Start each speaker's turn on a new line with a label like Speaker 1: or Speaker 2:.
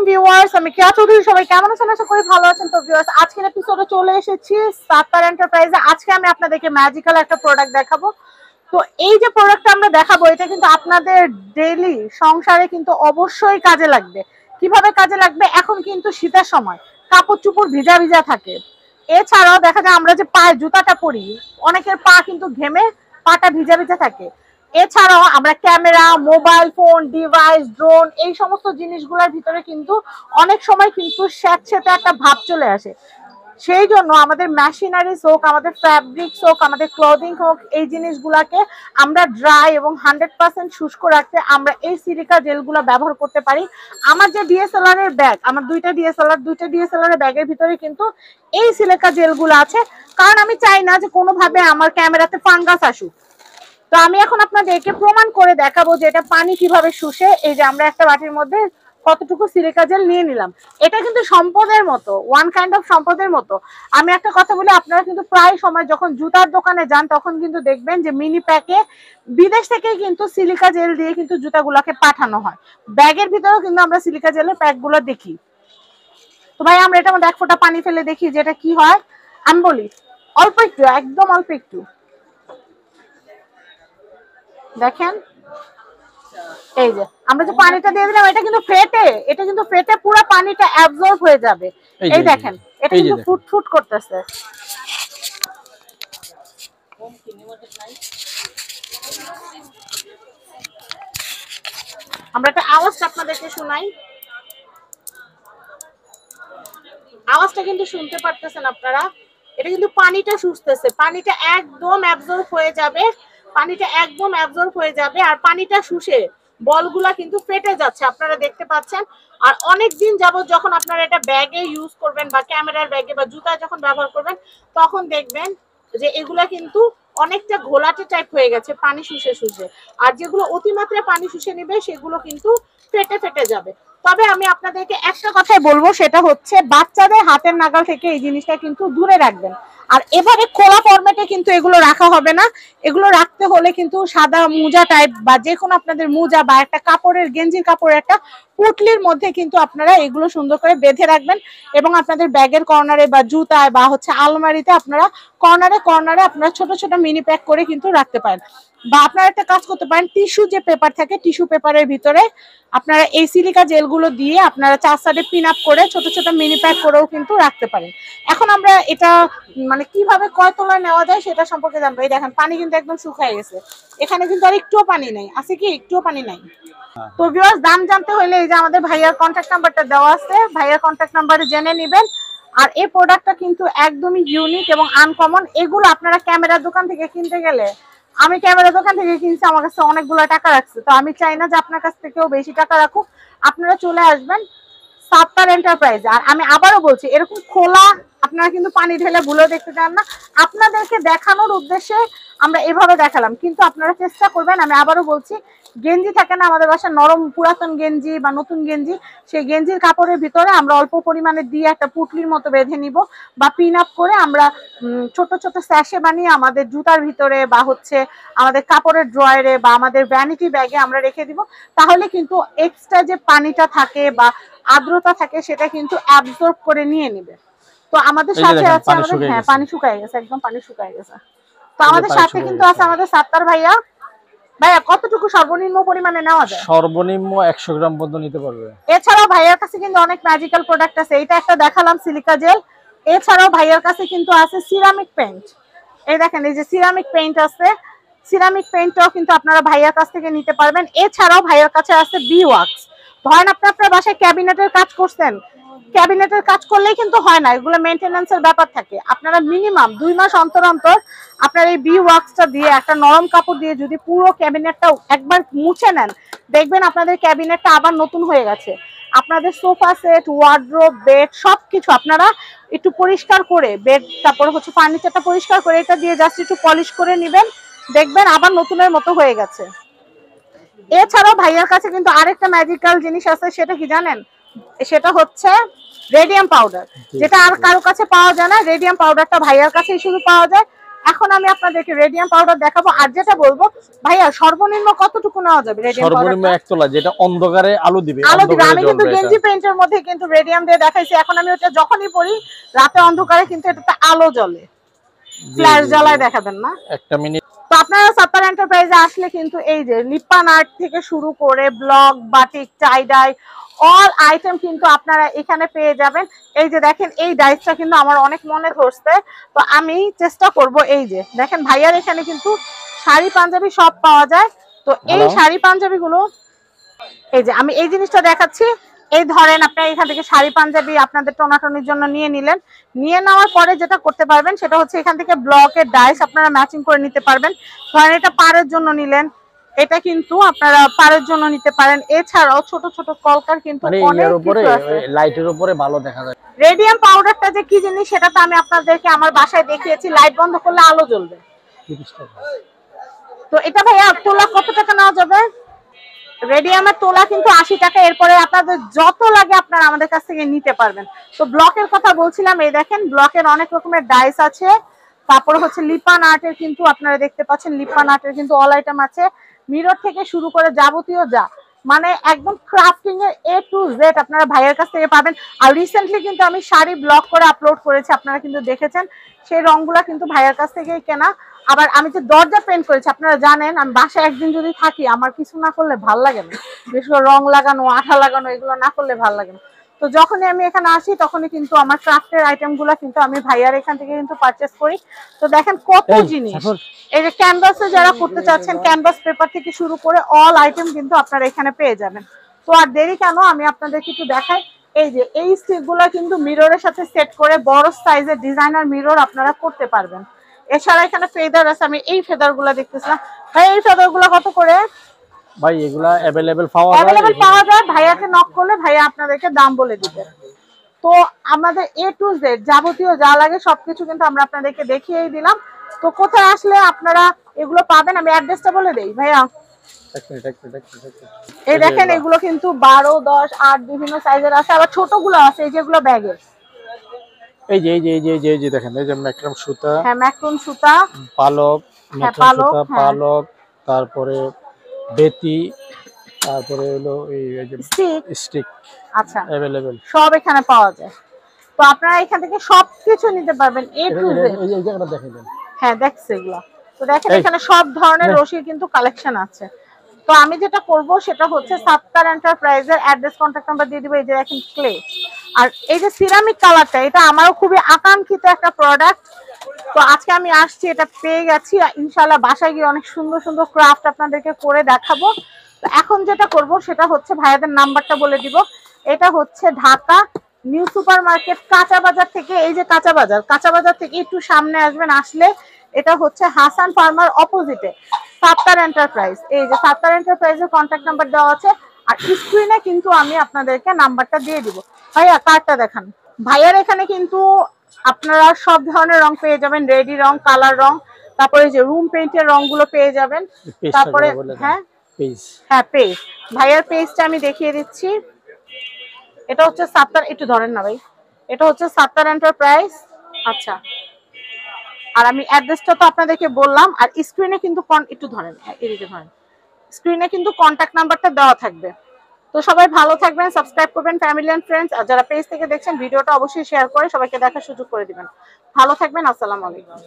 Speaker 1: আলাইকুম ভিউয়ার্স, আমি কেয়া চৌধুরী। সবাই কেমন আছেন? আশা করি ভালো আছেন। তো ভিউয়ার্স, আজকের এপিসোডে চলে এসেছি সাত্তার এন্টারপ্রাইজে। আজকে আমি আপনাদেরকে ম্যাজিক্যাল একটা প্রোডাক্ট দেখাবো। তো এই যে প্রোডাক্টটা আমরা দেখাবো, এটা কিন্তু আপনাদের ডেইলি সংসারে কিন্তু অবশ্যই কাজে লাগবে। কিভাবে কাজে লাগবে? এখন কিন্তু শীতের সময় কাপড় চোপড় ভিজা ভিজা থাকে। এছাড়াও দেখা যায় আমরা যে পায়ে জুতাটা পরি, অনেকের পা কিন্তু ঘেমে পাটা ভিজা ভিজা থাকে। এছাড়াও আমরা camera, mobile phone, device, drone, এই সমস্ত জিনিসগুলোর ভিতরে কিন্তু অনেক সময় কিন্তু স্যাঁতসেঁতে একটা ভাব চলে আসে। সেই জন্য আমাদের মেশিনারিজ হোক, আমাদের ফ্যাব্রিক্স হোক, আমাদের ক্লদিং হোক, এই জিনিসগুলোকে আমরা ড্রাই এবং 100% শুষ্ক রাখতে আমরা এই সিলিকা জেলগুলো ব্যবহার করতে পারি। আমার যে ডিএসএলআর এর ব্যাগ, আমার দুইটা ডিএসএলআর এর ব্যাগের ভিতরে কিন্তু এই সিলিকা জেলগুলো আছে, কারণ আমি চাই না যে কোনোভাবে আমার ক্যামেরাতে ফাঙ্গাস আসুক। তো আমি এখন আপনাদেরকে প্রমাণ করে দেখাবো যে এটা পানি কিভাবে শুষে। এই যে আমরা একটা বাটির মধ্যে কতটুকু সিলিকা জেল নিয়ে নিলাম। এটা কিন্তু সম্পদের মতো, ওয়ান কাইন্ড অফ সম্পদের মতো। আমি একটা কথা বলি, আপনারা কিন্তু প্রায় সময় যখন জুতার দোকানে যান তখন কিন্তু দেখবেন যে মিনি প্যাকে বিদেশ থেকে কিন্তু সিলিকা জেল দিয়ে কিন্তু জুতাগুলোকে পাঠানো হয়। ব্যাগের ভিতরেও কিন্তু আমরা সিলিকা জেলের প্যাকগুলো দেখি। তো ভাই, আমরা এটার মধ্যে এক ফোঁটা পানি ফেলে দেখি যে এটা কি হয়। আমি বলি অল্প একটু, একদম অল্প একটু দেখেন। এই যে আমরা যে পানিটা দিয়ে দিলাম, এটা কিন্তু ফেটে পুরো পানিটা অ্যাবজর্ব হয়ে যাবে। এই দেখেন, এটা কিন্তু ফুট ফুট করতেছে। আমরা একটা আওয়াজটা আপনাদেরকে শোনাই। আওয়াজটা কিন্তু শুনতে পারতেছেন আপনারা। এটা কিন্তু পানিটা শুষতেছে, পানিটা একদম অ্যাবজর্ব হয়ে যাবে, আর পানিটা শুষে বলগুলা কিন্তু ফেটে যাচ্ছে, আপনারা দেখতে পাচ্ছেন। আর অনেক দিন যাবত যখন আপনারা এটা ব্যাগে ইউজ করবেন বা ক্যামেরার ব্যাগে বা জুতা যখন ব্যবহার করবেন, তখন দেখবেন যে এগুলা কিন্তু অনেকটা ঘোলাটে টাইপ হয়ে গেছে পানি শুষে শুষে। আর যেগুলো অতিমাত্রায় পানি শুষে নিবে সেগুলো কিন্তু ফেটে ফেটে যাবে। তবে আমি আপনাদেরকে একটা কথাই বলবো, সেটা হচ্ছে বাচ্চাদের হাতের নাগাল থেকে এই জিনিসটা কিন্তু দূরে রাখবেন। আর এভাবে খোলা ফরম্যাটে কিন্তু এগুলো রাখা হবে না। এগুলো রাখতে হলে কিন্তু সাদা মোজা টাইপ বা যে কোনো আপনাদের মোজা বা একটা কাপড়ের, গেঞ্জির কাপড়ের একটা পুটলির মধ্যে কিন্তু আপনারা এগুলো সুন্দর করে বেঁধে রাখবেন। এবং আপনাদের ব্যাগের কর্নারে বা জুতায় বা হচ্ছে আলমারিতে আপনারা কর্নারে কর্নারে আপনারা ছোট ছোট মিনি প্যাক করে কিন্তু রাখতে পারেন। বা আপনারা একটা কাজ করতে পারেন, টিস্যু যে পেপার থাকে, টিস্যু পেপারের ভিতরে আপনারা এই সিলিকা জেলগুলো দিয়ে আপনারা চার সাইডে পিন আপ করে ছোট ছোট মিনি প্যাক করেও কিন্তু রাখতে পারেন। এখন আমরা এটা মানে কিভাবে কয় তলায় নেওয়া যায় সেটা সম্পর্কে জানবো। এই দেখেন, পানি কিন্তু একদম শুকায় গেছে, এখানে কিন্তু আর একটুও পানি নেই। আছে কি? একটুও পানি নাই। তো ভিউয়ার্স, দাম জানতে হলে এই যে আমাদের ভাইয়ার কন্ট্যাক্ট নাম্বারটা দেওয়া আছে, ভাইয়ার কন্ট্যাক্ট নাম্বারে জেনে নেবেন। আর এই প্রোডাক্টটা কিন্তু একদমই ইউনিক এবং আনকমন। এগুলো আপনারা ক্যামেরার দোকান থেকে কিনতে গেলে, আমি ক্যামেরার দোকান থেকে কিনছি, আমার কাছে অনেকগুলো টাকা রাখছে। তো আমি চাই না যে আপনার কাছ থেকেও বেশি টাকা রাখুক। আপনারা চলে আসবেন সাত্তার এন্টারপ্রাইজ। আর আমি আবারও বলছি, এরকম খোলা আপনারা কিন্তু পানি ঢেলে ভুলেও দেখতে চান না। আপনাদেরকে দেখানোর উদ্দেশ্যে আমরা এভাবে দেখালাম, কিন্তু আপনারা চেষ্টা করবেন। আমি আবারও বলছি, গেঞ্জি থাকে না আমাদের বাসায়, নরম পুরাতন গেঞ্জি বা নতুন গেঞ্জি, সেই গেঞ্জির কাপড়ের ভিতরে আমরা অল্প পরিমাণে দিয়ে একটা পুটলির মতো বেঁধে নিব বা পিন আপ করে আমরা ছোট ছোট স্যাশে বানিয়ে আমাদের জুতার ভিতরে বা হচ্ছে আমাদের কাপড়ের ড্রয়ারে বা আমাদের ভ্যানিটি ব্যাগে আমরা রেখে দিব। তাহলে কিন্তু এক্সট্রা যে পানিটা থাকে বা আর্দ্রতা থাকে সেটা কিন্তু অ্যাবজর্ব করে নিয়ে নেবে। তো আমাদের সাথে আছে আমাদের, হ্যাঁ, পানি শুকায় গেছে, একদম পানি শুকায় গেছে। তো আমাদের সাথে কিন্তু আছে আমাদের সাত্তার ভাইয়া। ভাইয়া, কতটুকু সর্বনিম্ন পরিমাণে নেওয়া যায়?
Speaker 2: সর্বনিম্ন 100 গ্রাম পর্যন্ত নিতে পারবে।
Speaker 1: এছাড়াও ভাইয়ার কাছে কিন্তু অনেক ম্যাজিক্যাল প্রোডাক্ট আছে। এটা একটা দেখালাম সিলিকা জেল। এছাড়াও ভাইয়ার কাছে কিন্তু আছে সিরামিক পেইন্ট। এই দেখেন, এই যে সিরামিক পেইন্ট আছে, সিরামিক পেইন্টটাও কিন্তু আপনারা ভাইয়ার কাছ থেকে নিতে পারবেন। এছাড়াও ভাইয়ার কাছে আছে বি ওয়াক্স। ধরেন আপনার বাসায় ক্যাবিনেটের কাজ করছেন, ক্যাবিনেটের কাজ করলেই কিন্তু হয় না, এগুলো মেইনটেনেন্সের ব্যাপার থাকে। আপনারা মিনিমাম 2 মাস অন্তর অন্তর আপনার এই বি ওয়াক্সটা দিয়ে একটা নরম কাপড় দিয়ে যদি পুরো ক্যাবিনেটটা একবার মুছে নেন, দেখবেন আপনাদের ক্যাবিনেটটা আবার নতুন হয়ে গেছে। আপনাদের সোফা সেট, ওয়ার্ড্রোব, বেড সবকিছু আপনারা একটু পরিষ্কার করে, বেড তারপরে হচ্ছে ফার্নিচারটা পরিষ্কার করে এটা দিয়ে জাস্ট একটু পলিশ করে নেবেন, দেখবেন আবার নতুনের মতো হয়ে গেছে। এছাড়াও ভাইয়ার কাছে কিন্তু আরেকটা ম্যাজিক্যাল জিনিস আছে, সেটা কি জানেন? সেটা হচ্ছে রেডিয়াম পাউডার, যেটা আর কারো কাছে পাওয়া যায় না। রেডিয়াম পাউডারটা ভাইয়ার কাছেই শুধু পাওয়া যায়। এখন আমি আপনাদেরকে রেডিয়াম পাউডার দেখাবো। আর যেটা বলবো ভাইয়া, সর্বনিম্ন কতটুকু নেওয়া যাবে রেডিয়াম পাউডার?
Speaker 2: সর্বনিম্ন 1 তোলা, যেটা অন্ধকারে আলো দিবে,
Speaker 1: আলো দিবে।
Speaker 2: অন্ধকারে
Speaker 1: আমি কিন্তু
Speaker 2: জ্বলবে
Speaker 1: গেঞ্জি
Speaker 2: এটা।
Speaker 1: প্যান্টের মধ্যে কিন্তু রেডিয়াম দিয়ে দেখাইছি। এখন আমি ওটা যখনই পরি রাতে অন্ধকারে কিন্তু এটাতে আলো জ্বলে, ফ্ল্যাশ জ্বালায় দেখাবেন না।
Speaker 2: একটা মিনিট।
Speaker 1: তো আপনারা সাত্তার এন্টারপ্রাইজে আসলে কিন্তু এই যে লিপান আর্ট থেকে শুরু করে ব্লক, বাটিক, টাই ডাই অল আইটেম কিন্তু আপনারা এখানে পেয়ে যাবেন। এই যে দেখেন এই ডাইসটা কিন্তু আমার অনেক মনে ধরছে, তো আমি চেষ্টা করব। এই যে দেখেন ভাইয়ার এখানে কিন্তু শাড়ি পাঞ্জাবি সব পাওয়া যায়। তো এই শাড়ি পাঞ্জাবিগুলো, এই যে আমি এই জিনিসটা দেখাচ্ছি, এই ধরেন আপনারা এখান থেকে শাড়ি পাঞ্জাবি আপনাদের টোনাটনির জন্য নিয়ে নিলেন। নিয়ে নেওয়ার পরে যেটা করতে পারবেন সেটা হচ্ছে এখান থেকে ব্লকের ডাইস আপনারা ম্যাচিং করে নিতে পারবেন। ধরেন এটা পাড়ের জন্য নিলেন, এটা কিন্তু আপনারা পাড়ের জন্য নিতে পারেন। এছাড়াও ছোট ছোট কলকার কিন্তু অনেক কিছু আছে।
Speaker 2: লাইটের উপরে ভালো দেখা যায়।
Speaker 1: রেডিয়াম পাউডারটা যে কি জিনিস সেটা তো আমি আপনাদেরকে আমার বাসায় দেখিয়েছি। লাইট বন্ধ করলে আলো জ্বলবে।
Speaker 2: 30 টাকা।
Speaker 1: তো এটা ভাইয়া তোলা কত টাকা নেওয়া যাবে? রেডিয়ামের তোলা কিন্তু 80 টাকা। এরপরে আপনাদের যত লাগে আপনারা আমাদের কাছ থেকে নিতে পারবেন। তো ব্লকের কথা বলছিলাম, এই দেখেন ব্লকের অনেক রকমের ডাইস আছে। তারপর হচ্ছে লিপান আর্টের কিন্তু আপনারা দেখতে পাচ্ছেন, লিপান আর্টের কিন্তু অল আইটেম আছে। মিরর থেকে শুরু করে যাবতীয় যা মানে একদম ক্রাফটিং এর A to Z আপনারা ভাইয়ের কাছ থেকে পাবেন। আর রিসেন্টলি কিন্তু আমি শাড়ি ব্লক করে আপলোড করেছি, আপনারা কিন্তু দেখেছেন। সেই রংগুলা কিন্তু ভাইয়ের কাছ থেকেই কেনা। আবার আমি যে দরজা পেইন্ট করেছি আপনারা জানেন, আমি বাসায় একদিন যদি থাকি আমার কিছু না করলে ভাল লাগে না। বিশেষ করে রং লাগানো, আঠা লাগানো এগুলো না করলে ভাল লাগে না। তো যখনই আমি এখানে আসি তখনই কিন্তু আমার ক্রাফটের আইটেম গুলা কিন্তু আমি ভাইয়ার এখান থেকে কিন্তু পারচেস করি। তো দেখেন কত জিনিস। এই যে ক্যানভাসে যারা করতে চাচ্ছেন, ক্যানভাস পেপার থেকে শুরু করে অল আইটেম কিন্তু আপনারা এখানে পেয়ে যাবেন। তো আর দেরি কেন, আমি আপনাদেরকে একটু দেখাই। এই যে এই স্টিক গুলা কিন্তু মিররের সাথে সেট করে বড় সাইজের ডিজাইনার মিরর আপনারা করতে পারবেন। এছাড়া এখানে ফেদার আছে, আমি এই ফেদার গুলা দেখতেছিলাম। ভাই এই ফেদার গুলা কত করে?
Speaker 2: ভাই এগুলা अवेलेबल পাওয়া
Speaker 1: যায়। ভাইয়াকে নক করলে ভাইয়া আপনাদেরকে দাম বলে দিবে। তো আমাদের A to Z যাবতীয় যা লাগে সবকিছু কিন্তু আমরা আপনাদেরকে দেখিয়েই দিলাম। তো কোথায় আসলে আপনারা এগুলো পাবেন আমি অ্যাড্রেসটা বলে দেই ভাইয়া। এই দেখেন এগুলো কিন্তু 12, 10, 8 বিভিন্ন সাইজের আছে, আবার ছোটগুলো আছে এই যেগুলো ব্যাগের।
Speaker 2: এই যে দেখেন, এই যে ম্যাক্রম সুতা,
Speaker 1: হ্যাঁ ম্যাক্রম সুতা,
Speaker 2: পালক, ম্যাক্রম সুতা, পালক, তারপরে বেতি, তারপরে হলো এই যে স্টিক।
Speaker 1: আচ্ছা
Speaker 2: अवेलेबल
Speaker 1: সব এখানে পাওয়া যায়। তো আপনারা এখান থেকে সবকিছু নিতে পারবেন A to Z।
Speaker 2: এই যে জায়গাটা দেখেন।
Speaker 1: হ্যাঁ দেখছি এগুলো। তো দেখেন এখানে সব ধরনের রশির কিন্তু কালেকশন আছে। তো আমি যেটা করব সেটা হচ্ছে সাত্তার এন্টারপ্রাইজের অ্যাড্রেস, কন্টাক্ট নাম্বার দিয়ে দিব। এই যে দেখেন ক্লে, আর এই যে সিরামিক কালারটা, এটা আমারও খুবই আকাঙ্ক্ষিত একটা প্রোডাক্ট। তো আজকে আমি আসছি, এটা পেয়ে গেছি। ইনশাআল্লাহ বাসায় গিয়ে অনেক সুন্দর সুন্দর ক্রাফট আপনাদেরকে করে দেখাবো। তো এখন যেটা করব সেটা হচ্ছে ভাইয়াদের নাম্বারটা বলে দিব। এটা হচ্ছে ঢাকা নিউ সুপার মার্কেট কাঁচা বাজার থেকে। এই যে কাঁচা বাজার থেকে একটু সামনে আসবেন, আসলে এটা হচ্ছে হাসান ফার্মার অপোজিটে সাত্তার এন্টারপ্রাইজ। এই যে সাত্তার এন্টারপ্রাইজের কন্ট্যাক্ট নাম্বার দেওয়া আছে, আর স্ক্রিনে কিন্তু আমি আপনাদেরকে নাম্বারটা দিয়ে দিব। ভাইয়া কার্ডটা দেখান। ভাইয়ার এখানে কিন্তু আপনারা সব ধরনের রং পেয়ে যাবেন, রেডি রং, কালার রং, তারপরে যে রুম পেইন্টের রংগুলো পেয়ে যাবেন। তারপরে হ্যাঁ পেজ, ভাইয়ার পেজটা আমি দেখিয়ে দিচ্ছি। এটা হচ্ছে সাত্তার, একটু ধরেন না ভাই, এটা হচ্ছে সাত্তার এন্টারপ্রাইজ। আচ্ছা, আর আমি অ্যাড্রেসটা তো আপনাদেরকে বললাম। আর স্ক্রিনে কিন্তু একটু ধরেন, এদিকে ধরেন, স্ক্রিনে কিন্তু কন্ট্যাক্ট নাম্বারটা দেওয়া থাকবে। তো সবাই ভালো থাকবেন, সাবস্ক্রাইব করবেন ফ্যামিলি এন্ড ফ্রেন্ডস। আর যারা পেজ থেকে দেখছেন ভিডিওটা অবশ্যই শেয়ার করে সবাইকে দেখার সুযোগ করে দিবেন। ভালো থাকবেন, আসসালামু আলাইকুম।